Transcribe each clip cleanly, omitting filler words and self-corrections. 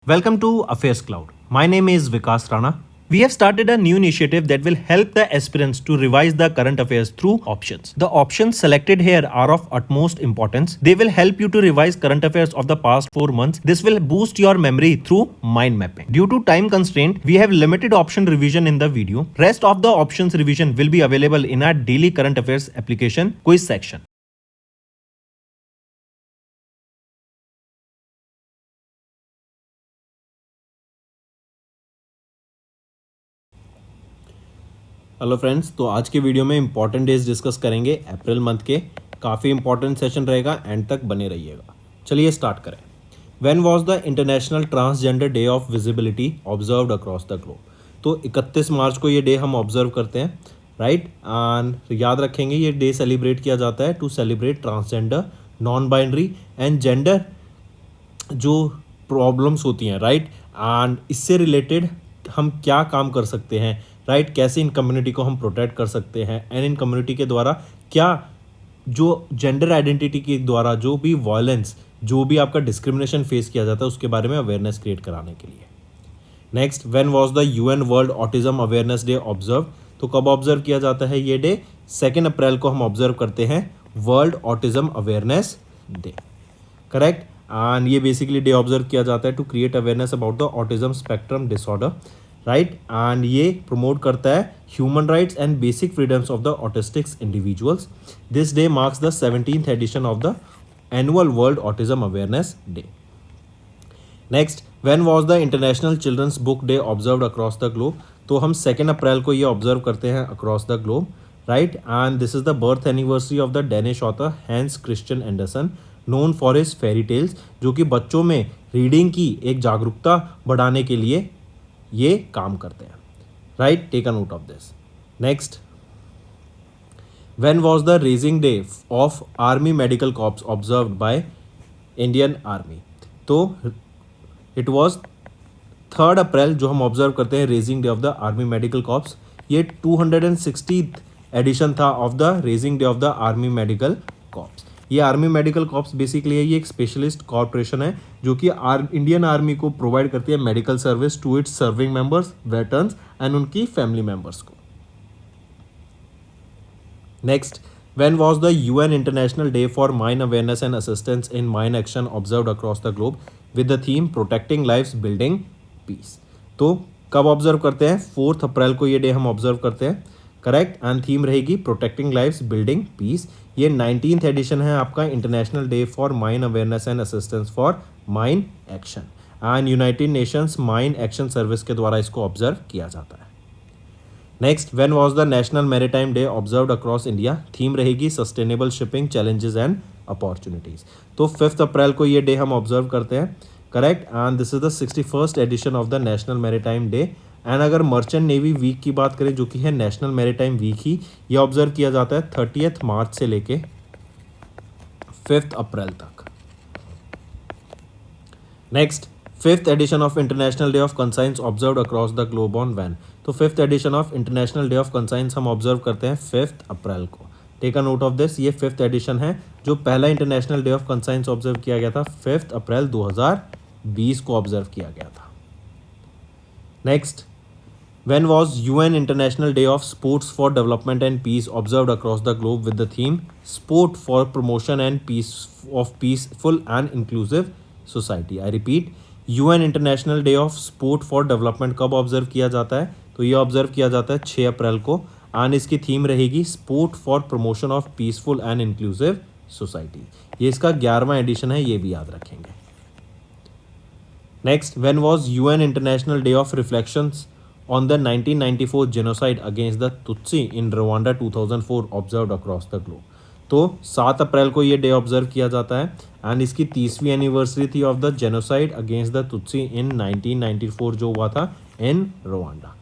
Welcome to Affairs Cloud. My name is Vikas Rana. We have started a new initiative that will help the aspirants to revise the current affairs through options. The options selected here are of utmost importance. They will help you to revise current affairs of the past 4 months. This will boost your memory through mind mapping. Due to time constraint, we have limited option revision in the video. Rest of the options revision will be available in our daily current affairs application quiz section. Hello friends, तो आज के video में important days discuss करेंगे April month के। काफ़ी important session रहेगा, and तक बने रहिएगा। चलिए स्टार्ट करें। When was the international transgender day of visibility observed across the globe? तो 31 मार्च को ये डे हम ऑब्जर्व करते हैं, राइट। एंड याद रखेंगे ये डे सेलिब्रेट किया जाता है to celebrate transgender, non binary and gender जो प्रॉब्लम्स होती हैं, राइट। एंड इससे रिलेटेड हम क्या काम कर सकते हैं, राइट। कैसे इन कम्युनिटी को हम प्रोटेक्ट कर सकते हैं, एंड इन कम्युनिटी के द्वारा क्या जो जेंडर आइडेंटिटी के द्वारा जो भी वायलेंस, जो भी आपका डिस्क्रिमिनेशन फेस किया जाता है, उसके बारे में अवेयरनेस क्रिएट कराने के लिए। Next, when was the UN world autism awareness day observe? तो कब ऑब्जर्व किया जाता है ये डे? 2 अप्रैल को हम ऑब्जर्व करते हैं world autism awareness day, correct. And ये बेसिकली डे ऑब्जर्व किया जाता है to create awareness about the autism spectrum disorder, right. And ये प्रमोट करता है human rights and basic freedoms of the autistics individuals. This day marks the 17th edition of the annual world autism awareness day. Next, when was the international children's book day observed across the globe? तो हम 2 अप्रैल को ये observe करते हैं across the globe, right. And this is the birth anniversary of the Danish author Hans Christian Andersen, known for his fairy tales, जो कि बच्चों में रीडिंग की एक जागरूकता बढ़ाने के लिए ये काम करते हैं, right. Take a note of this. Next, when was the raising day of army medical corps observed by Indian army? तो इट वाज 3 अप्रैल जो हम ऑब्जर्व करते हैं raising day of the army medical corps. ये 260th edition था of the raising day of the army medical corps. ये army medical corps basically है, ये एक स्पेशलिस्ट कॉर्पोरेशन है जो कि इंडियन आर्मी को प्रोवाइड करती है medical service to its serving members, veterans and उनकी फैमिली मेंबर्स को। Next, when was the UN international day for mine awareness and assistance in mine action observed across the globe with the theme protecting lives building peace? तो कब observe करते हैं? 4 अप्रैल को ये day हम observe करते हैं, करेक्ट। एंड थीम रहेगी प्रोटेक्टिंग लाइव्स बिल्डिंग पीस। ये 19th एडिशन है आपका international day for mine awareness and assistance for mine action, and United Nations mine action service के द्वारा इसको ऑब्जर्व किया जाता है। Next, when was the national maritime day observed across India? Theme रहेगी sustainable shipping challenges and opportunities. तो 5 April को ये डे हम ऑब्जर्व करते हैं, correct. And this is the 61st edition of the national maritime day. And अगर merchant navy week की बात करें, जो कि है नेशनल मैरीटाइम वीक ही, ये ऑब्जर्व किया जाता है 30th मार्च से लेके 5 अप्रैल तक। Next, 5th edition of international day of conscience observed across the globe on when? तो 5th edition of international day of conscience हम ऑब्जर्व करते हैं 5 अप्रैल को। Take a note of this, ये 5th एडिशन है। जो पहला international day of conscience observe किया गया था 5 अप्रैल 2020 को ऑब्जर्व किया गया था। Next, when was UN International Day of Sports for Development and Peace observed across the globe with the theme Sport for Promotion and Peace of Peaceful and Inclusive Society? I repeat, UN International Day of Sport for Development कब observe किया जाता है? तो ये observe किया जाता है 6 अप्रैल को, एंड इसकी थीम रहेगी sport for promotion of peaceful and inclusive society. ये इसका 11वां एडिशन है, ये भी याद रखेंगे। Next, when was UN international day of reflections on the 1994 genocide against the Tutsi in Rwanda 2004 observed across the globe? तो 7 अप्रैल को ये डे ऑब्जर्व किया जाता है, एंड इसकी 30वीं एनिवर्सरी थी of the genocide against the Tutsi in 1994 जो हुआ था in Rwanda.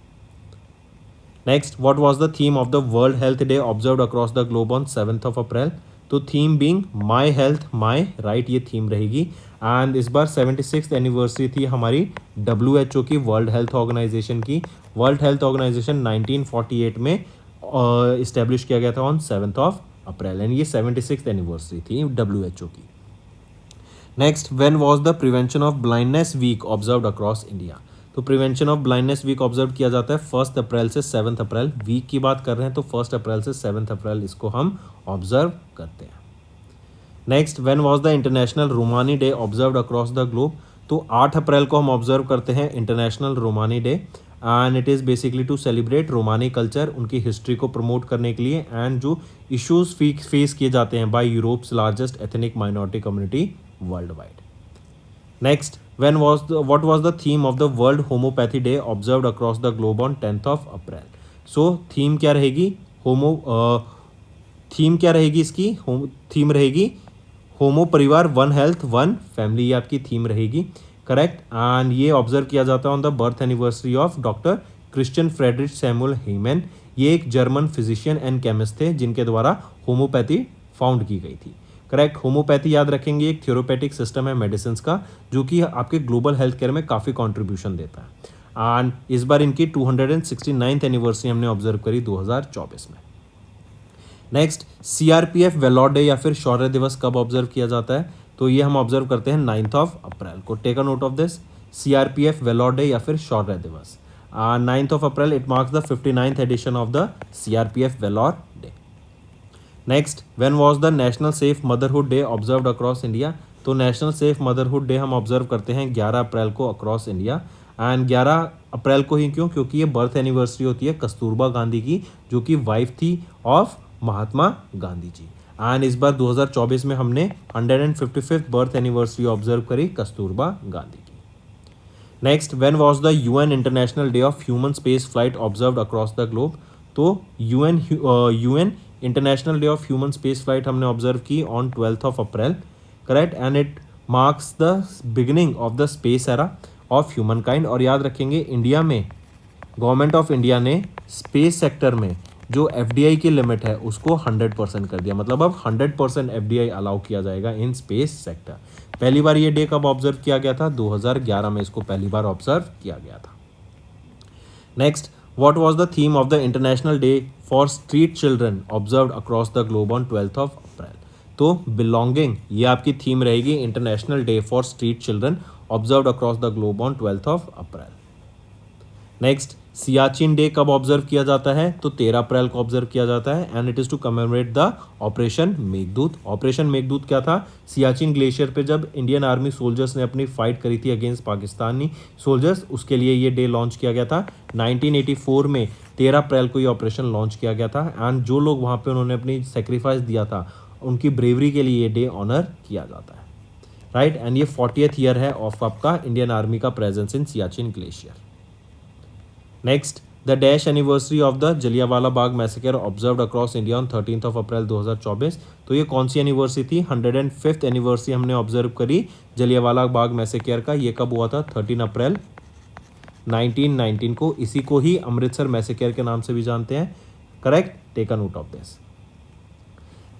Next, what was the theme of the world health day observed across the globe on 7th April? तो theme being my health my right, ये theme रहेगी। And इस बार 76th anniversary थी हमारी WHO की, वर्ल्ड हेल्थ ऑर्गेनाइजेशन की। World health organization 1948 में इस्टेब्लिश किया गया था ऑन 7th अप्रैल, एंड ये 76th एनिवर्सरी थी WHO की। Next, when was the prevention of blindness week observed across India. तो prevention of blindness week observe किया जाता है 1 अप्रैल से 7 अप्रैल। वीक की बात कर रहे हैं तो 1 अप्रैल से 7 अप्रैल इसको हम ऑब्जर्व करते हैं। Next, when was the international Romani day observed across the globe. तो 8 अप्रैल को हम ऑब्जर्व करते हैं international Romani day, and it is basically to celebrate Romani culture, उनकी हिस्ट्री को प्रमोट करने के लिए, एंड जो इश्यूज फेस किए जाते हैं by Europe's largest ethnic minority community worldwide. Next, what was the theme of the World Homeopathy Day observed across the globe on 10th of April? So theme क्या रहेगी? Theme क्या रहेगी इसकी? Theme रहेगी होमो परिवार, वन हेल्थ वन फैमिली, ये आपकी theme रहेगी। करेक्ट। एंड ये ऑब्जर्व किया जाता है on the birth anniversary of doctor Christian Friedrich Samuel Hahnemann. ये एक जर्मन फिजिशियन एंड केमिस्ट थे जिनके द्वारा होम्योपैथी फाउंड की गई थी। करेक्ट। होम्योपैथी याद रखेंगे एक थ्योरोपैथिक सिस्टम है मेडिसिन का जो कि आपके ग्लोबल हेल्थ केयर में काफ़ी कंट्रीब्यूशन देता है। एंड इस बार इनकी 269th एनिवर्सरी हमने ऑब्जर्व करी 2024 में। नेक्स्ट, सीआरपीएफ वेलोर डे या फिर शौर्य दिवस कब ऑब्जर्व किया जाता है? तो ये हम ऑब्जर्व करते हैं 9 अप्रैल को। Take a note of this, CRPF valour day या फिर शौर्य दिवस 9 अप्रैल। It marks the 59th edition of the CRPF valour day. Next, when was the national safe motherhood day observed across India. तो नेशनल सेफ मदरहुड डे हम observe करते हैं 11 अप्रैल को across India. And 11 अप्रैल को ही क्यों? क्योंकि ये बर्थ एनिवर्सरी होती है कस्तूरबा गांधी की, जो कि वाइफ थी ऑफ महात्मा गांधी जी। एंड इस बार 2024 में हमने 155th बर्थ एनिवर्सरी ऑब्जर्व करी कस्तूरबा गांधी की। Next, when was the UN international day of human space flight observed across the globe. तो UN international day of human space flight हमने ऑब्जर्व की on 12th April. Correct. And it marks the beginning of the space era of humankind. और याद रखेंगे India में government of India ने space sector में जो एफडीआई की लिमिट है उसको 100% कर दिया। मतलब अब 100% एफडीआई अलाउ किया जाएगा इन स्पेस सेक्टर। पहली बार ये डे कब ऑब्जर्व किया गया था? 2011 में इसको पहली बार ऑब्जर्व किया गया था। Next, what was the theme of the international day for street children observed across the globe on 12th अप्रैल। तो बिलोंगिंग ये आपकी थीम रहेगी international day for street children observed across the globe on 12th April. Next, Siachen day कब observe किया जाता है? तो 13 अप्रैल को ऑब्जर्व किया जाता है। And it is to commemorate the operation Meghdoot. Operation Meghdoot क्या था? सियाचिन ग्लेशियर पे जब इंडियन आर्मी सोल्जर्स ने अपनी फाइट करी थी अगेंस्ट पाकिस्तानी सोल्जर्स, उसके लिए ये डे लॉन्च किया गया था 1984 में। 13 अप्रैल को ये ऑपरेशन लॉन्च किया गया था। एंड जो लोग वहाँ पे उन्होंने अपनी सेक्रीफाइस दिया था उनकी ब्रेवरी के लिए ये डे ऑनर किया जाता है। राइट। एंड ये 40th ईयर है ऑफ आपका इंडियन आर्मी का presence in Siachen glacier. Next, the dash anniversary of the Jallianwala Bagh massacre observed across India on 13th अप्रैल 2024। तो ये कौन सी एनिवर्सरी थी? 105th एनिवर्सरी हमने ऑब्जर्व करी जलियांवाला बाग मैसेकर का। ये कब हुआ था? 13 अप्रैल 1919 को। इसी को ही अमृतसर मैसेकर के नाम से भी जानते हैं। Correct. Take a note of this.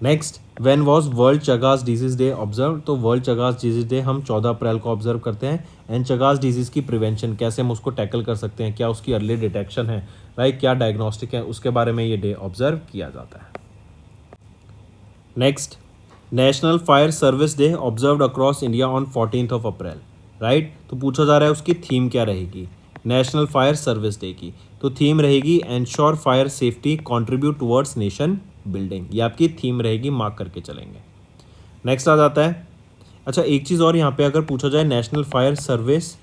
Next, when was world Chagas disease day observe. तो वर्ल्ड चगास डिजीज डे हम 14 अप्रैल को ऑब्जर्व करते हैं। एंड चगास डिजीज की प्रिवेंशन, कैसे हम उसको टैकल कर सकते हैं, क्या उसकी अर्ली डिटेक्शन है, राइट, क्या डायग्नोस्टिक है, उसके बारे में ये डे ऑब्जर्व किया जाता है। Next, national fire service day observed across India on 14th April. Right. तो पूछा जा रहा है उसकी थीम क्या रहेगी नेशनल फायर सर्विस डे की। तो थीम रहेगी ensure fire safety contribute towards nation building. ये आपकी थीम रहेगी, मार्क करके चलेंगे। नेक्स्ट आ जाता है, अच्छा एक चीज़ और यहाँ पे अगर पूछा जाए नेशनल फायर सर्विस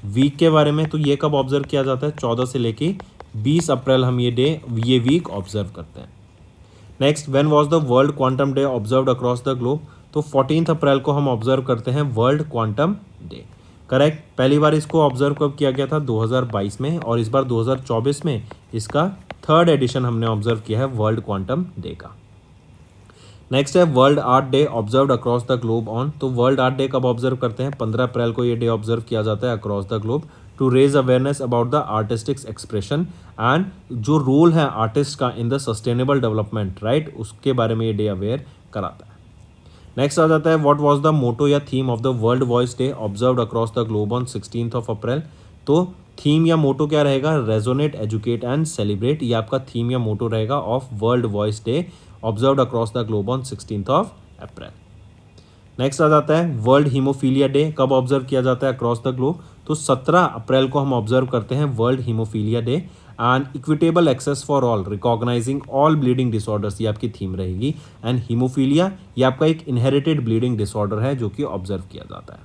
वीक के बारे में, तो ये कब ऑब्जर्व किया जाता है? 14 से लेके 20 अप्रैल हम ये वीक ऑब्जर्व करते हैं। Next, when was the world quantum day observed across the globe. तो 14 अप्रैल को हम ऑब्जर्व करते हैं वर्ल्ड क्वांटम डे। करेक्ट। पहली बार इसको ऑब्जर्व कब किया गया था? 2022 में। और इस बार 2024 में इसका 3rd एडिशन हमने ऑब्जर्व किया है वर्ल्ड क्वांटम डे का। नेक्स्ट है world art day observed across the globe on. तो वर्ल्ड आर्ट डे कब ऑब्जर्व करते हैं? 15 अप्रैल को ये डे ऑब्जर्व किया जाता है across the globe to raise awareness about the artistics expression and जो रोल है आर्टिस्ट का in the sustainable development, right, उसके बारे में ये डे अवेयर कराता है। नेक्स्ट आ जाता है व्हाट वाज द मोटो या theme of the world voice day observed across the globe on 16th April. तो थीम या मोटो क्या रहेगा? Resonate, educate and celebrate. ये आपका थीम या मोटो रहेगा of world voice day observed across the globe on 16th April. Next आ जाता है वर्ल्ड हीमोफीलिया डे, कब ऑब्जर्व किया जाता है अक्रॉस द ग्लोब? तो 17 अप्रैल को हम ऑब्जर्व करते हैं world haemophilia day. And equitable access for all recognising all bleeding disorders, ये आपकी थीम रहेगी। एंड हीमोफीलिया ये आपका एक इनहेरिटेड ब्लीडिंग डिसऑर्डर है जो कि ऑब्जर्व किया जाता है।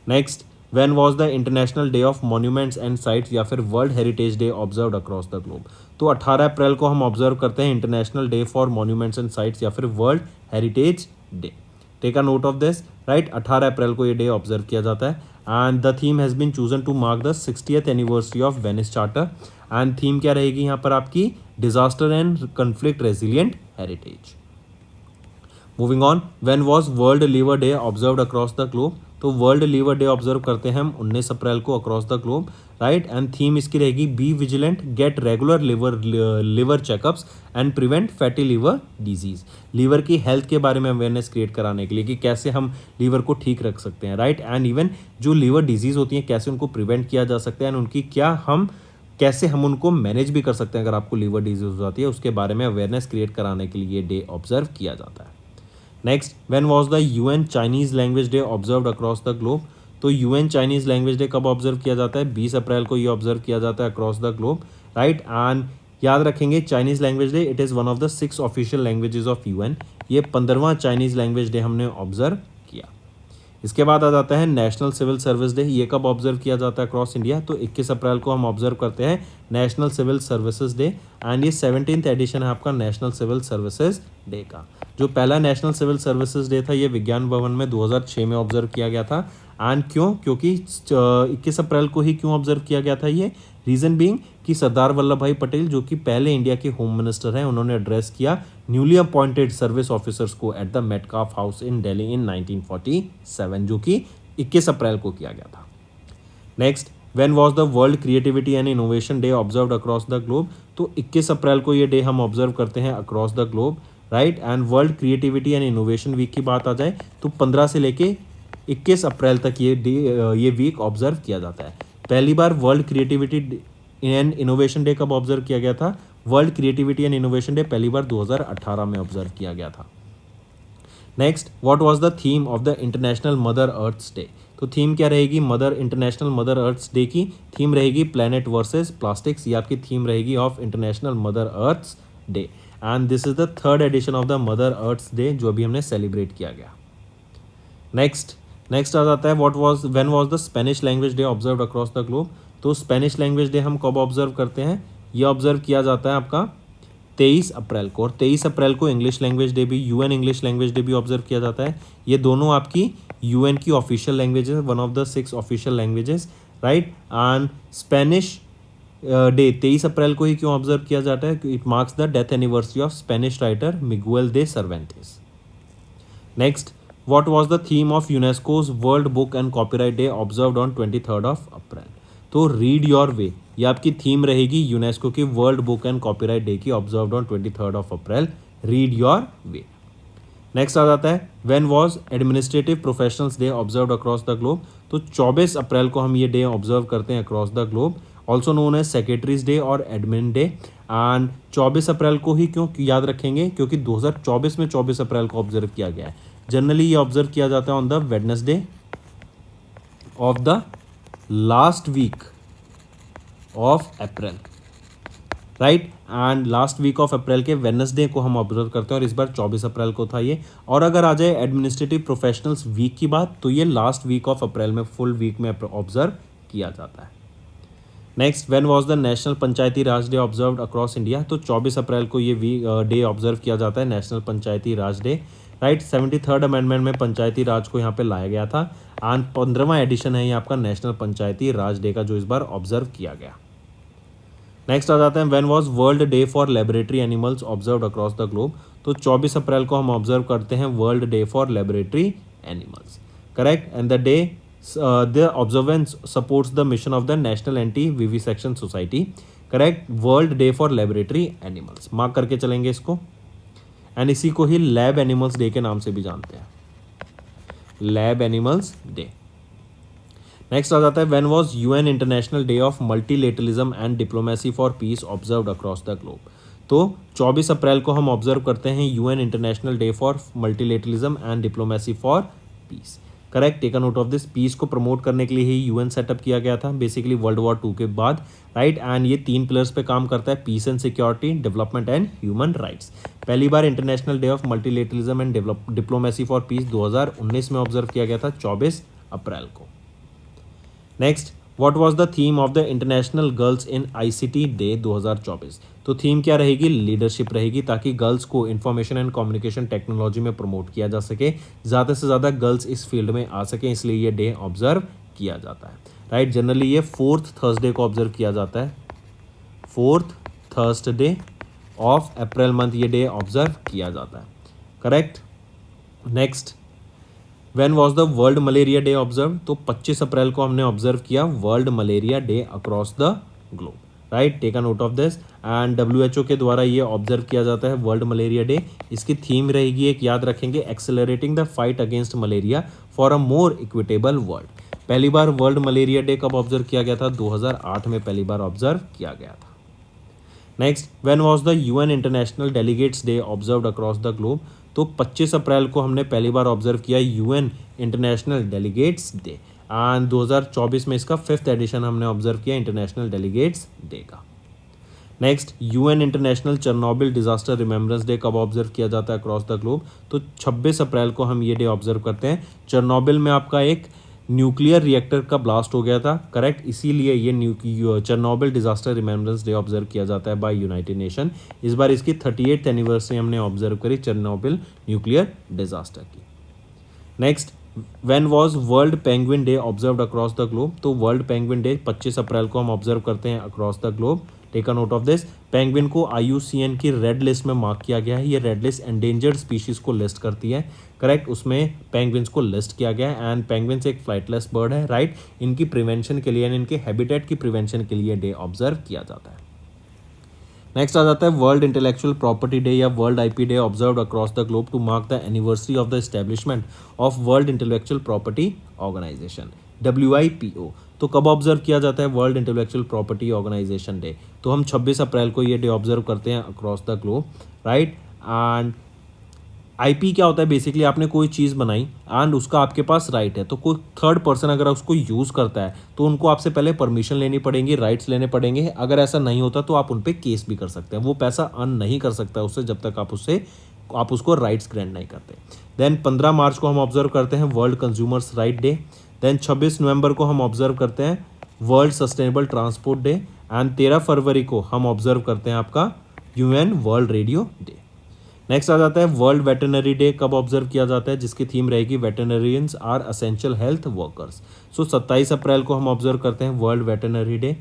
Next, when was the international day of monuments and sites या फिर world heritage day observed across the globe? तो 18 अप्रैल को हम ऑब्जर्व करते हैं international day for monuments and sites या फिर world heritage day. Take a note of this, right. 18 April को ये डे ऑब्जर्व किया जाता है। And the theme has been chosen to mark the 60th anniversary of Venice charter. And theme क्या रहेगी यहाँ पर आपकी? Disaster and conflict resilient heritage. Moving on, when was world liver day observed across the globe? तो world liver day observe करते हैं हम 19 April को across the globe, right. And theme इसकी रहेगी be vigilant, get regular liver checkups and prevent fatty liver disease. Liver की health के बारे में अवेयरनेस क्रिएट कराने के लिए कि कैसे हम लीवर को ठीक रख सकते हैं, राइट। एंड इवन जो लीवर डिजीज होती हैं कैसे उनको प्रिवेंट किया जा सकता है एंड उनकी कैसे हम उनको मैनेज भी कर सकते हैं अगर आपको लीवर डिजीज हो जाती है, उसके बारे में अवेयरनेस क्रिएट कराने के लिए ये डे ऑब्जर्व किया जाता है। Next, when was the UN Chinese language day observed across the globe? तो यूएन चाइनीज लैंग्वेज डे कब ऑब्जर्व किया जाता है? 20 अप्रैल को ये ऑब्जर्व किया जाता है across the globe, right. And याद रखेंगे Chinese language day, it is one of the 6 official languages of UN. ये 15वां चाइनीज लैंग्वेज डे हमने ऑब्जर्व किया। इसके बाद आ जाता है नेशनल सिविल सर्विस डे। ये कब ऑब्जर्व किया जाता है अक्रॉस इंडिया? तो 21 अप्रैल को हम ऑब्जर्व करते हैं national civil services day. And ये 17th एडिशन है आपका नेशनल सिविल सर्विसेज डे का। जो पहला नेशनल सिविल सर्विसेज डे था ये विज्ञान भवन में 2006 में ऑब्जर्व किया गया था। एंड क्योंकि 21 अप्रैल को ही क्यों ऑब्जर्व किया गया था ये? रीज़न बीइंग कि सरदार वल्लभ भाई पटेल जो कि पहले इंडिया के होम मिनिस्टर हैं, उन्होंने एड्रेस किया न्यूली अपॉइंटेड सर्विस ऑफिसर्स को at the Metcalfe house in Delhi in 1947, जो कि 21 अप्रैल को किया गया था। Next, when was the world creativity and innovation day observed across the globe? तो 21 अप्रैल को ये डे हम ऑब्जर्व करते हैं across the globe, right. And world creativity and innovation week की बात आ जाए तो 15 से लेके 21 अप्रैल तक ये वीक ऑब्जर्व किया जाता है। पहली बार world creativity and innovation day कब ऑब्जर्व किया गया था? World creativity and innovation day पहली बार 2018 में ऑब्जर्व किया गया था। Next, what was the theme of the international mother earth's day? तो थीम क्या रहेगी इंटरनेशनल मदर अर्थ्स डे की? थीम रहेगी प्लैनेट वर्सेस प्लास्टिक्स। ये आपकी थीम रहेगी of international mother earth's day. And this is the 3rd edition of the mother earth's day जो अभी हमने सेलिब्रेट किया गया। नेक्स्ट आ जाता है when was the Spanish language day observed across the globe? तो स्पेनिश लैंग्वेज डे हम कब ऑब्जर्व करते हैं? ये ऑब्जर्व किया जाता है आपका 23 अप्रैल को। और 23 अप्रैल को इंग्लिश लैंग्वेज डे भी, यूएन इंग्लिश लैंग्वेज डे भी ऑब्जर्व किया जाता है। ये दोनों आपकी यूएन की official languages, one of the 6 official languages, right. And Spanish day 23 अप्रैल को ही क्यों ऑब्जर्व किया जाता है? It marks the death anniversary of Spanish writer Miguel they Cervantes. Next, what was the theme of UNESCO's world book and copyright day observed on 23rd of अप्रैल? तो read your वे, ये आपकी theme रहेगी UNESCO की world book and copyright day की, observed on 23rd of April. Read your way. Next आ जाता है when was administrative professionals day observed across the globe? तो 24 अप्रैल को हम ये डे ऑब्जर्व करते हैं across the globe, also known as secretaries day और एडमिन डे। एंड 24 अप्रैल को ही क्यों याद रखेंगे? क्योंकि 2024 में 24 अप्रैल को ऑब्जर्व किया गया है। जनरली ये ऑब्जर्व किया जाता है on the Wednesday of the last week of April, right. And last week of April के वेडनेसडे को हम ऑब्जर्व करते हैं और इस बार 24 अप्रैल को था ये। और अगर आ जाए एडमिनिस्ट्रेटिव प्रोफेशनल्स वीक की बात तो ये लास्ट वीक ऑफ अप्रैल में, फुल वीक में ऑब्जर्व किया जाता है। Next, when was the national Panchayati Raj day observed across India? तो 24 अप्रैल को ये डे ऑब्जर्व किया जाता है, नेशनल पंचायती राज डे, राइट। 73rd अमेंडमेंट में पंचायती राज को यहाँ पे लाया गया था। एंड 15वां एडिशन है ये आपका नेशनल पंचायती राज डे का जो इस बार ऑब्जर्व किया गया। नेक्स्ट आ जाते हैं when was world day for laboratory animals observed across the globe? तो 24 अप्रैल को हम ऑब्जर्व करते हैं world day for laboratory animals, correct. And the day the observance supports the mission of the national anti vivisection society, correct. World day for laboratory animals mark करके चलेंगे इसको। And इसी को ही लैब एनिमल्स डे के नाम से भी जानते हैं, लैब एनिमल्स डे। नेक्स्ट आ जाता है when was UN international day of multilateralism and diplomacy for peace observed across the globe? तो 24 अप्रैल को हम ऑब्जर्व करते हैं UN international day for multilateralism and diplomacy for peace. Correct, take a note of this. Peace को promote करने के लिए ही UN setup किया गया था बेसिकली वर्ल्ड वॉर 2 के बाद, राइट। एंड ये 3 पिलर्स पे काम करता है, peace and security, development and human rights. पहली बार international day of multilateralism and diplomacy for peace 2019 में ऑब्जर्व किया गया था 24 अप्रैल को। Next, what was the theme of the international girls in ICT day 2024? तो थीम क्या रहेगी? लीडरशिप रहेगी, ताकि गर्ल्स को इंफॉर्मेशन एंड कम्युनिकेशन टेक्नोलॉजी में प्रमोट किया जा सके, ज़्यादा से ज़्यादा गर्ल्स इस फील्ड में आ सके, इसलिए ये डे ऑब्जर्व किया जाता है, राइट। जनरली ये 4th थर्सडे को ऑब्जर्व किया जाता है, 4th Thursday of April month ये डे ऑब्जर्व किया जाता है, correct. Next, when was the world malaria day observe? तो 25 अप्रैल को हमने ऑब्जर्व किया world malaria day across the globe, right. Take a note of this. And WHO के द्वारा ये ऑब्जर्व किया जाता है वर्ल्ड मलेरिया डे। इसकी थीम रहेगी, एक याद रखेंगे, accelerating the fight against malaria for a more equitable world. पहली बार वर्ल्ड मलेरिया डे कब ऑब्जर्व किया गया था? 2008 में पहली बार ऑब्जर्व किया गया था। Next, when was the UN international delegates day observed across the globe? तो 25 अप्रैल को हमने पहली बार ऑब्जर्व किया UN international delegates day, and 2024 में इसका 5th एडिशन हमने ऑब्जर्व किया इंटरनेशनल डेलीगेट्स डे का। Next, UN international Chernobyl disaster remembrance day कब ऑब्जर्व किया जाता है अक्रॉस द ग्लोब? तो 26 अप्रैल को हम ये डे ऑब्जर्व करते हैं। चेरनोबिल में आपका एक न्यूक्लियर रिएक्टर का ब्लास्ट हो गया था, करेक्ट, इसीलिए ये Chernobyl disaster remembrance day observe किया जाता है बाय यूनाइटेड नेशन। इस बार इसकी 38th एनिवर्सरी हमने ऑब्जर्व करी चेरनोबिल न्यूक्लियर डिजास्टर की। Next, when was world penguin day observed across the globe? तो वर्ल्ड पेंगुइन डे 25 अप्रैल को हम ऑब्जर्व करते हैं across the globe. Take a note of this. Penguin को IUCN की रेड लिस्ट में मार्क किया गया है। ये रेड लिस्ट एंडेंजर्ड स्पीशीज को लिस्ट करती है, करेक्ट, उसमें पेंगुइन्स को लिस्ट किया गया है। एंड पेंगुइन्स एक फ्लाइटलेस बर्ड है, राइट। इनकी प्रिवेंशन के लिए, इनके हैबिटेट की प्रिवेंशन के लिए डे ऑब्जर्व किया जाता है। नेक्स्ट आ जाता है वर्ल्ड इंटेलेक्चुअल प्रॉपर्टी डे या world IP day observed across the globe to mark the anniversary of the establishment of world intellectual property organisation, WIPO। तो कब ऑब्जर्व किया जाता है world intellectual property organisation day? तो हम 26 अप्रैल को ये डे ऑब्जर्व करते हैं across the globe, right. And IP क्या होता है? बेसिकली आपने कोई चीज़ बनाई एंड उसका आपके पास राइट है, तो कोई थर्ड पर्सन अगर उसको यूज़ करता है तो उनको आपसे पहले परमिशन लेनी पड़ेगी, राइट्स लेने पड़ेंगे। अगर ऐसा नहीं होता तो आप उन पर केस भी कर सकते हैं। वो पैसा अर्न नहीं कर सकता उससे जब तक आप उसको राइट्स ग्रांट नहीं करते। देन 15 मार्च को हम ऑब्जर्व करते हैं world consumers right day. Then 26 नवंबर को हम ऑब्जर्व करते हैं world sustainable transport day. And 13 फरवरी को हम ऑब्जर्व करते हैं आपका UN world radio day. Next आ जाता है वर्ल्ड वेटरनरी डे कब ऑब्जर्व किया जाता है? जिसकी थीम रहेगी veterinarians are essential health workers. So 27 अप्रैल को हम ऑब्जर्व करते हैं वर्ल्ड वेटरनरी डे,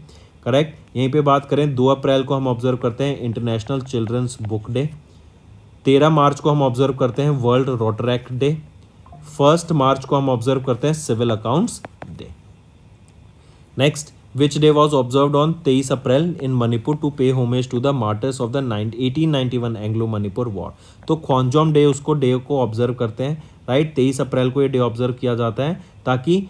करेक्ट। यहीं पे बात करें 2 अप्रैल को हम ऑब्जर्व करते हैं इंटरनेशनल चिल्ड्रंस बुक डे। 13 मार्च को हम ऑब्जर्व करते हैं वर्ल्ड रोटरैक्ट डे। 1 मार्च को हम ऑब्जर्व करते हैं civil accounts day. Next, which day was observed on 23 April in Manipur to pay homage to the martyrs of the 1891 Anglo-Manipur War? तो ख्वांजोम day उसको डे को ऑब्जर्व करते हैं, राइट। 23 अप्रैल को ये डे ऑब्जर्व किया जाता है ताकि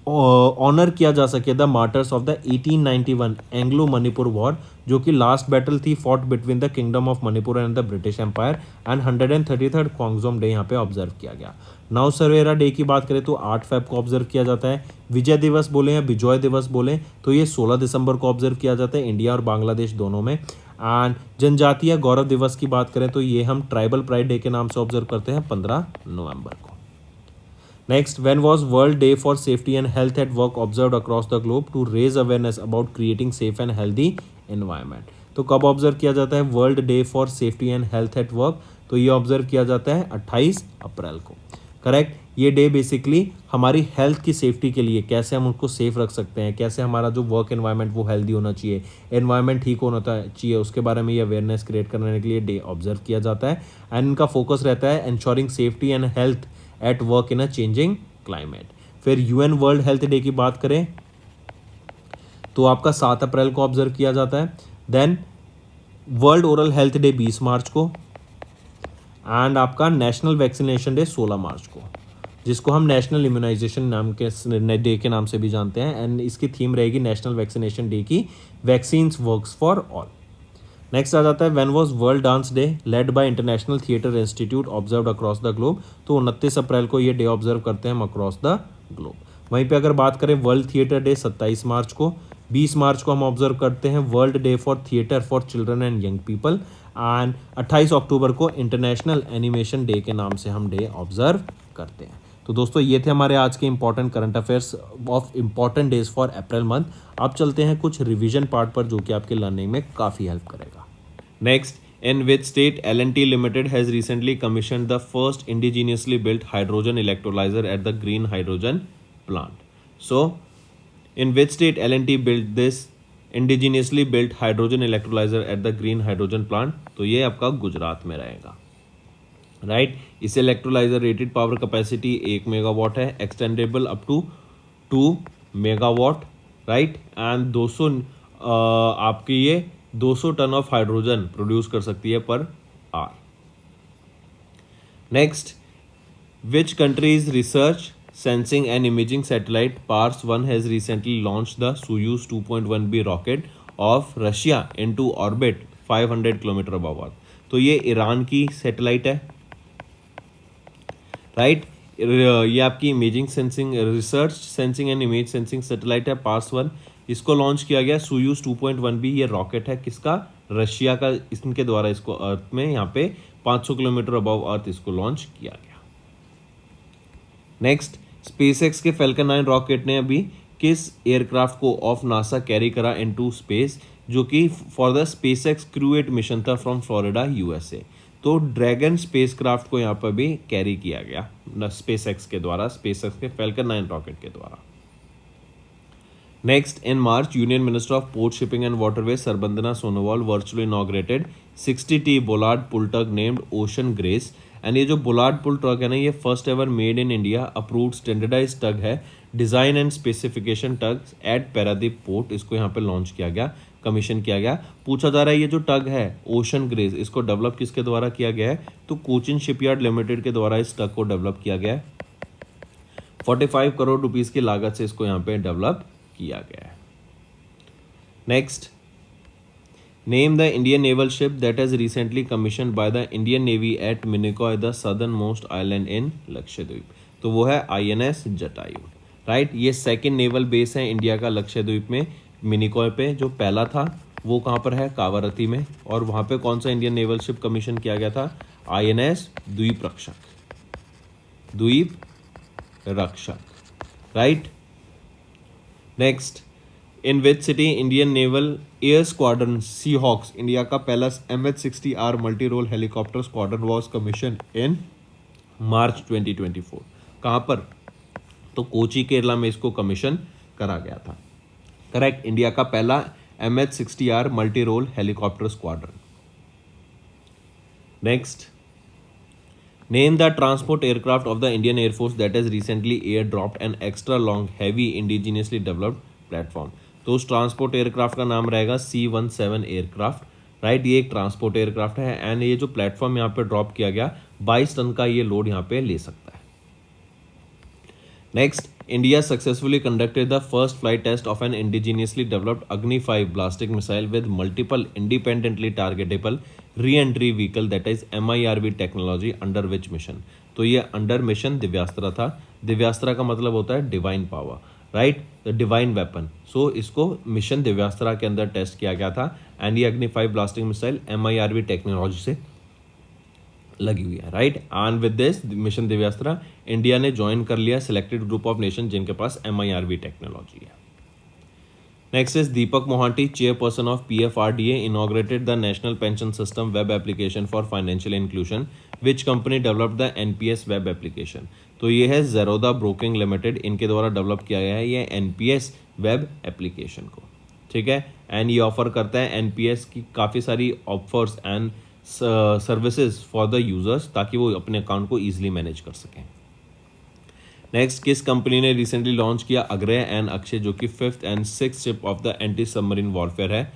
ऑनर किया जा सके the martyrs of the 1891 Anglo Manipur war, जो कि लास्ट बैटल थी fought between the kingdom of Manipur and the British empire. And 133rd Khongjom day यहाँ पे ऑब्जर्व किया गया। नाउ सर्वेरा डे की बात करें तो 8 फेब को ऑब्जर्व किया जाता है। विजय दिवस बोले या विजय दिवस बोले तो ये 16 दिसंबर को ऑब्जर्व किया जाता है इंडिया और बांग्लादेश दोनों में। एंड जनजातीय गौरव दिवस की बात करें तो ये हम ट्राइबल प्राइड डे के नाम से ऑब्जर्व करते हैं 15 नवंबर को। Next, when was world day for safety and health at work observed across the globe to raise awareness about creating safe and healthy environment? तो कब ऑब्जर्व किया जाता है world day for safety and health at work? तो ये observe किया जाता है 28 अप्रैल को, करेक्ट। ये डे बेसिकली हमारी हेल्थ की सेफ्टी के लिए, कैसे हम उसको सेफ रख सकते हैं, कैसे हमारा जो वर्क एनवायरनमेंट वो हेल्दी होना चाहिए, एनवायरनमेंट ठीक होना चाहिए, उसके बारे में ये अवेयरनेस क्रिएट करने के लिए डे ऑब्जर्व किया जाता है। एंड इनका फोकस रहता है ensuring safety and health at work in a changing climate. फिर UN वर्ल्ड हेल्थ डे की बात करें तो आपका 7 अप्रैल को ऑब्जर्व किया जाता है। Then world oral health day 20 March को। एंड आपका नेशनल वैक्सीनेशन डे 16 मार्च को, जिसको हम नेशनल इम्यूनाइजेशन नाम के डे के नाम से भी जानते हैं। एंड इसकी थीम रहेगी नेशनल वैक्सीनेशन डे की, vaccines works for all. Next आ जाता है when was world dance day led by international theatre institute observed across the globe. तो 29 अप्रैल को ये डे ऑब्जर्व करते हैं हम अक्रॉस द ग्लोब। वहीं पे अगर बात करें वर्ल्ड थिएटर डे 27 मार्च को, 20 मार्च को हम ऑब्जर्व करते हैं world day for theatre for children and young people, and 28 अक्टूबर को इंटरनेशनल एनिमेशन डे के नाम से हम डे ऑब्जर्व करते हैं। तो दोस्तों ये थे हमारे आज के important current affairs of important days for April month. अब चलते हैं कुछ रिवीजन पार्ट पर जो कि आपके लर्निंग में काफ़ी हेल्प करेगा। Next, in which state L&T Limited has recently commissioned the first indigenously built hydrogen electrolyzer at the green hydrogen plant? So, in which state L&T built this indigenously built hydrogen electrolyzer at the green hydrogen plant? तो ये आपका गुजरात में रहेगा, right. इस electrolyser rated power capacity 1 megawatt है, extendable up to 2 megawatt, right, and 200 आपकी ये 200 ton of hydrogen produce कर सकती है पर आर। Next, which countries research sensing and imaging satellite Pars 1 has recently launch the Soyuz 2.1B rocket of Russia into orbit 500 kilometre above earth. तो ये Iran की सैटेलाइट है, राइट। ये आपकी imaging sensing research sensing and image sensing satellite है Pars 1। इसको launch किया गया सोयूज 2.1B। ये रॉकेट है किसका? रशिया का। इनके द्वारा इसको अर्थ में यहाँ पे 500 किलोमीटर अबव अर्थ इसको लॉन्च किया गया। नेक्स्ट, स्पेसएक्स के फैल्कन 9 रॉकेट ने अभी किस एयरक्राफ्ट को ऑफ नासा कैरी करा इनटू स्पेस, जो कि for the SpaceX crew 8 mission था फ्रॉम फ्लोरिडा यूएसए। तो ड्रैगन स्पेसक्राफ्ट को यहाँ पर भी कैरी किया गया स्पेसएक्स के द्वारा, स्पेसएक्स के फैल्कन 9 रॉकेट के द्वारा। Next, in March, Union Minister of Port Shipping and Waterways Sarbandana Sonowal virtually inaugurated 60T Bollard pull tug named Ocean Grace। And ये जो बुलार्ड पुल ट्रक है ना, ये first ever made in India approved standardise tug है, design and specification tugs at Paradip port. इसको यहाँ पे launch किया गया, कमीशन किया गया। पूछा जा रहा है ये जो टग है ओशन ग्रेस, इसको डेवलप किसके द्वारा किया गया है? तो कोचिन शिपयार्ड लिमिटेड के द्वारा इस टग को डेवलप किया गया है। 45 करोड़ रुपीज़ की लागत से इसको यहाँ पे डेवलप किया गया है। Next, name the Indian naval ship that has recently commissioned by the Indian Navy at Minicoy the southernmost island in Lakshadweep. तो वो है INS जटायु, राइट। ये सेकंड नेवल बेस है इंडिया का लक्षद्वीप में, मिनिकॉय पे। जो पहला था वो कहाँ पर है? कावारती में। और वहाँ पे कौन सा इंडियन नेवल शिप कमीशन किया गया था? INS द्वीप Rakshak, Dweep Rakshak, right. Next, in which city Indian naval air squadron Seahawks, India का पहला MH-60R multi role helicopter squadron was commission in March 2024। कहाँ पर? तो कोची केरला में इसको कमीशन करा गया था, करेक्ट। इंडिया का पहला MH-60R multi role helicopter squadron. Next, name the transport aircraft of the Indian air force that has recently air dropped an extra long heavy indigenously developed platform. तो उस ट्रांसपोर्ट एयरक्राफ्ट का नाम रहेगा C-17 एयरक्राफ्ट, राइट। ये एक transport aircraft है and ये जो प्लेटफॉर्म यहाँ पे ड्रॉप किया गया 22 टन का ये लोड यहाँ पे ले सकता है। Next, India successfully conducted the first flight test of an indigenously developed Agni 5 ballistic missile with multiple independently targetable re entry vehicle that is MIRV technology under which mission. तो ये अंडर मिशन दिव्यास्त्रा था। दिव्यास्त्रा का मतलब होता है divine power, right, the divine weapon. So इसको mission दिव्यास्त्रा के अंदर टेस्ट किया गया था एंड ये अग्नि 5 ब्लास्टिंग मिसाइल MIRV टेक्नोलॉजी से लगी हुई है, right. And with this mission Divyastra India ने ज्वाइन कर लिया सिलेक्टेड ग्रुप ऑफ नेशन जिनके पास MIRV टेक्नोलॉजी है। Next is Deepak Mohanty, chairperson of PFRDA, inaugurated the national pension system web application for financial inclusion. Which company developed the NPS web application? तो ये है Zerodha broking limited, इनके द्वारा डेवलप किया गया है ये NPS वेब एप्लीकेशन को, ठीक है। एंड ये ऑफर करता है NPS की काफ़ी सारी offers and services for the users ताकि वो अपने अकाउंट को ईजिली मैनेज कर सकें। नेक्स्ट, किस कंपनी ने रिसेंटली लॉन्च किया अग्रय एंड अक्षय, जो कि 5th and 6th ship of the anti submarine warfare है,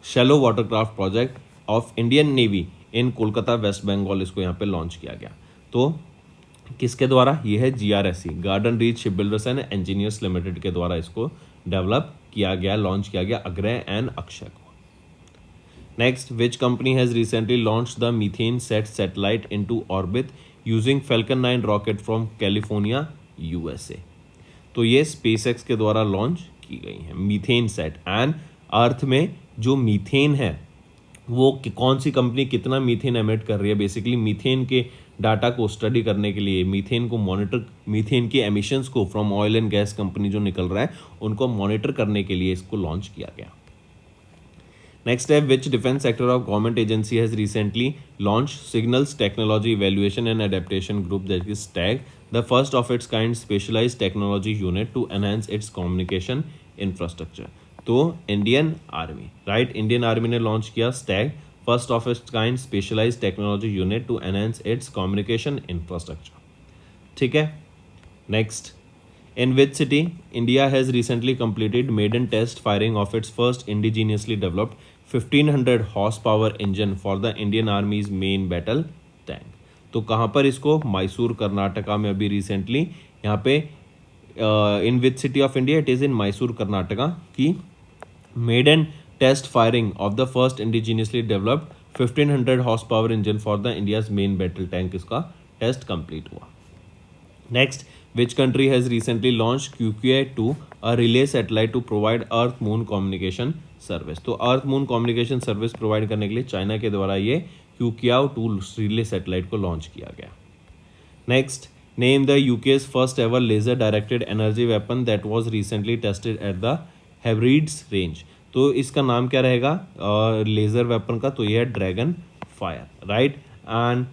shallow watercraft project of Indian navy in Kolkata West Bengal. इसको यहाँ पे लॉन्च किया गया। तो किसके द्वारा? ये है GRSE, garden reach ship builders and engineers limited के द्वारा इसको डेवलप किया गया, लॉन्च किया गया अग्रय एंड अक्षय को। Next, which company has recently launch the methane set satellite into orbit using falcon 9 rocket from California USA. तो ये स्पेसएक्स के द्वारा लॉन्च की गई है मीथेन सेट। एंड अर्थ में जो मीथेन है वो कौन सी कंपनी कितना मीथेन एमिट कर रही है, बेसिकली मीथेन के डाटा को स्टडी करने के लिए, मीथेन को मॉनिटर, मीथेन के एमिशंस को from oil and gas company जो निकल रहा है उनको मॉनिटर करने के लिए इसको लॉन्च किया गया। नेक्स्ट है, which defence sector of government agency has recently launch signals technology evaluation and adaptation group that is tag, the first of its kind specialised technology unit to enhance its communication infrastructure. तो Indian army, right, Indian army ने launch किया STAG, first of its kind specialised technology unit to enhance its communication infrastructure. ठीक है। Next, in which city India has recently completed maiden test firing of its first indigenously developed 1500 horsepower engine for the Indian Army's main battle tank। तो कहाँ पर इसको, मैसूर कर्नाटका में अभी recently यहाँ पे in which city of India, it is in Mysore Karnataka की maiden test firing of the first indigenously developed 1500 horse power engine for the India's main battle tank, इसका टेस्ट कंप्लीट हुआ। Next, which country has recently launched QQI-2, a relay satellite to provide Earth Moon communication service। तो Earth Moon communication service provide करने के लिए China के द्वारा ये QQI-2 relay satellite को लॉन्च किया गया। Next, name the UK's first ever laser directed energy weapon that was recently tested at the Hebrides range. तो इसका नाम क्या रहेगा लेजर वेपन का, तो ये है ड्रैगन फायर, राइट। एंड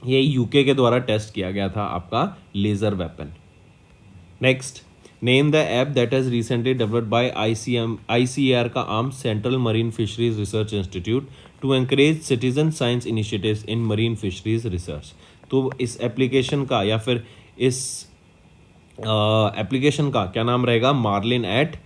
ये यूके के द्वारा टेस्ट किया गया था आपका laser weapon. Next, name the app that has recently developed by ICAR का arm central marine fisheries research institute to encourage citizen science initiatives in marine fisheries research. तो इस एप्लीकेशन का या फिर इस एप्लीकेशन का क्या नाम रहेगा, मार्लिन एट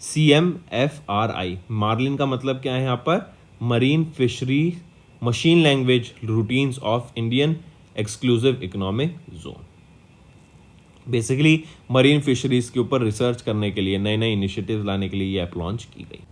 CMFRI। मार्लिन का मतलब क्या है यहाँ पर, marine fishery machine language routines of Indian exclusive economic zone. Basically marine fisheries के ऊपर रिसर्च करने के लिए, नए नए इनिशिएटिव लाने के लिए ये ऐप लॉन्च की गई।